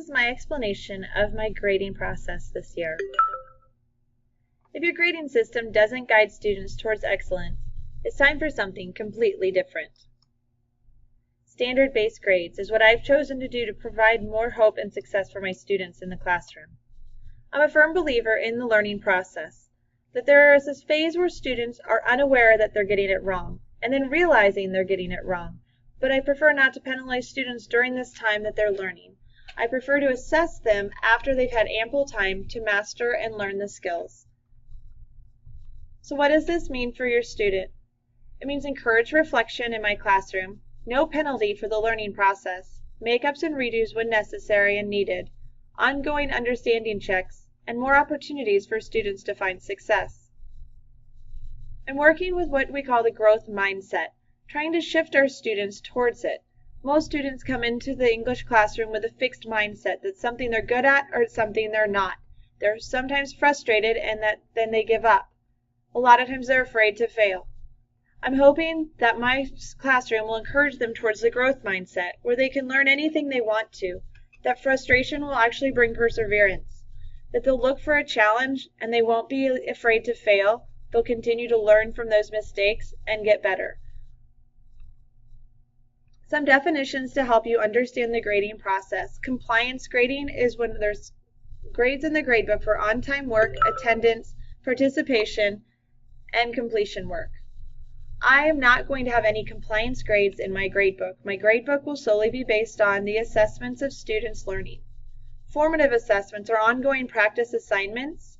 is my explanation of my grading process this year. If your grading system doesn't guide students towards excellence, it's time for something completely different. Standard-based grades is what I've chosen to do to provide more hope and success for my students in the classroom. I'm a firm believer in the learning process, that there is this phase where students are unaware that they're getting it wrong, and then realizing they're getting it wrong. But I prefer not to penalize students during this time that they're learning. I prefer to assess them after they've had ample time to master and learn the skills. So what does this mean for your student? It means encourage reflection in my classroom, no penalty for the learning process, makeups and redos when necessary and needed, ongoing understanding checks, and more opportunities for students to find success. I'm working with what we call the growth mindset, trying to shift our students towards it. Most students come into the English classroom with a fixed mindset that's something they're good at or it's something they're not. They're sometimes frustrated and then they give up. A lot of times they're afraid to fail. I'm hoping that my classroom will encourage them towards the growth mindset, where they can learn anything they want to, that frustration will actually bring perseverance, that they'll look for a challenge and they won't be afraid to fail. They'll continue to learn from those mistakes and get better. Some definitions to help you understand the grading process. Compliance grading is when there's grades in the gradebook for on-time work, attendance, participation, and completion work. I am not going to have any compliance grades in my gradebook. My gradebook will solely be based on the assessments of students' learning. Formative assessments are ongoing practice assignments.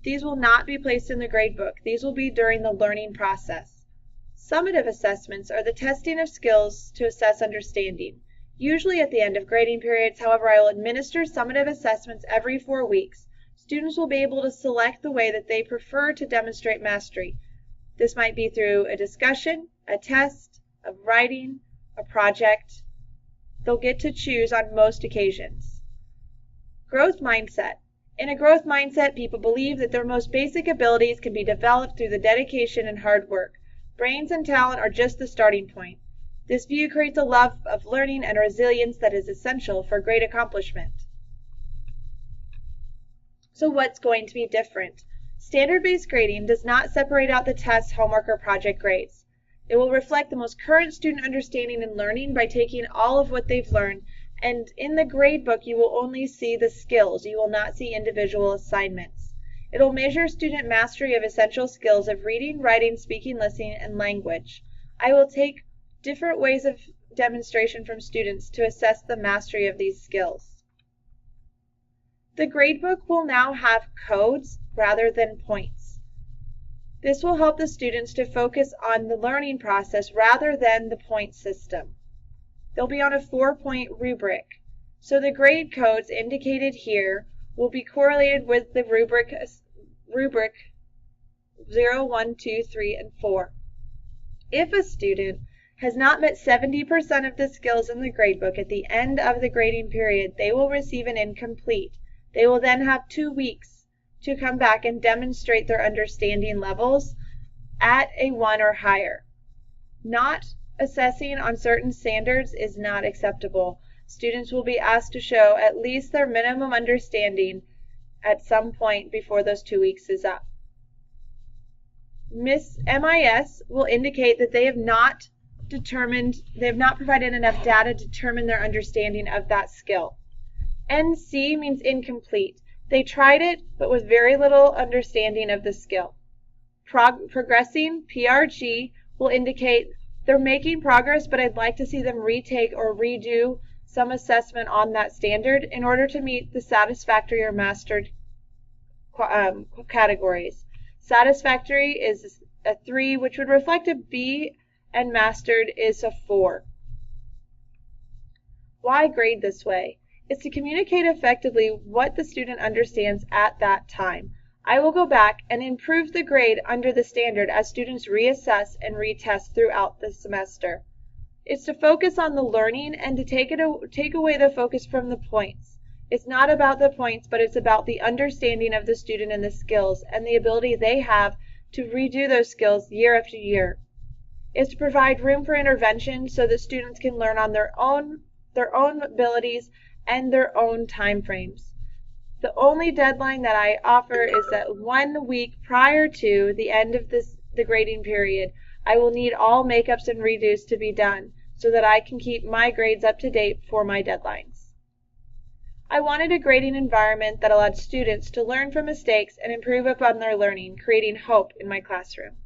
These will not be placed in the gradebook. These will be during the learning process. Summative assessments are the testing of skills to assess understanding. Usually at the end of grading periods, however, I will administer summative assessments every 4 weeks. Students will be able to select the way that they prefer to demonstrate mastery. This might be through a discussion, a test, a writing, a project. They'll get to choose on most occasions. Growth mindset. In a growth mindset, people believe that their most basic abilities can be developed through the dedication and hard work. Brains and talent are just the starting point. This view creates a love of learning and resilience that is essential for great accomplishment. So what's going to be different? Standard-based grading does not separate out the test, homework, or project grades. It will reflect the most current student understanding and learning by taking all of what they've learned, and in the gradebook you will only see the skills. You will not see individual assignments. It will measure student mastery of essential skills of reading, writing, speaking, listening, and language. I will take different ways of demonstration from students to assess the mastery of these skills. The gradebook will now have codes rather than points. This will help the students to focus on the learning process rather than the point system. They'll be on a 4-point rubric. So the grade codes indicated here will be correlated with the rubric 0, 1, 2, 3, and 4. If a student has not met 70% of the skills in the gradebook at the end of the grading period, they will receive an incomplete. They will then have 2 weeks to come back and demonstrate their understanding levels at a 1 or higher. Not assessing on certain standards is not acceptable. Students will be asked to show at least their minimum understanding at some point before those 2 weeks is up. MIS will indicate that they have not provided enough data to determine their understanding of that skill. NC means incomplete. They tried it, but with very little understanding of the skill. Progressing, PRG, will indicate they're making progress, but I'd like to see them retake or redo some assessment on that standard in order to meet the satisfactory or mastered categories. Satisfactory is a 3, which would reflect a B, and mastered is a 4. Why grade this way? It's to communicate effectively what the student understands at that time. I will go back and improve the grade under the standard as students reassess and retest throughout the semester. It's to focus on the learning and to take away the focus from the points. It's not about the points, but it's about the understanding of the student and the skills and the ability they have to redo those skills year after year. It's to provide room for intervention so that students can learn on their own abilities and their own time frames. The only deadline that I offer is that 1 week prior to the end of the grading period, I will need all makeups and redos to be done so that I can keep my grades up to date for my deadlines. I wanted a grading environment that allowed students to learn from mistakes and improve upon their learning, creating hope in my classroom.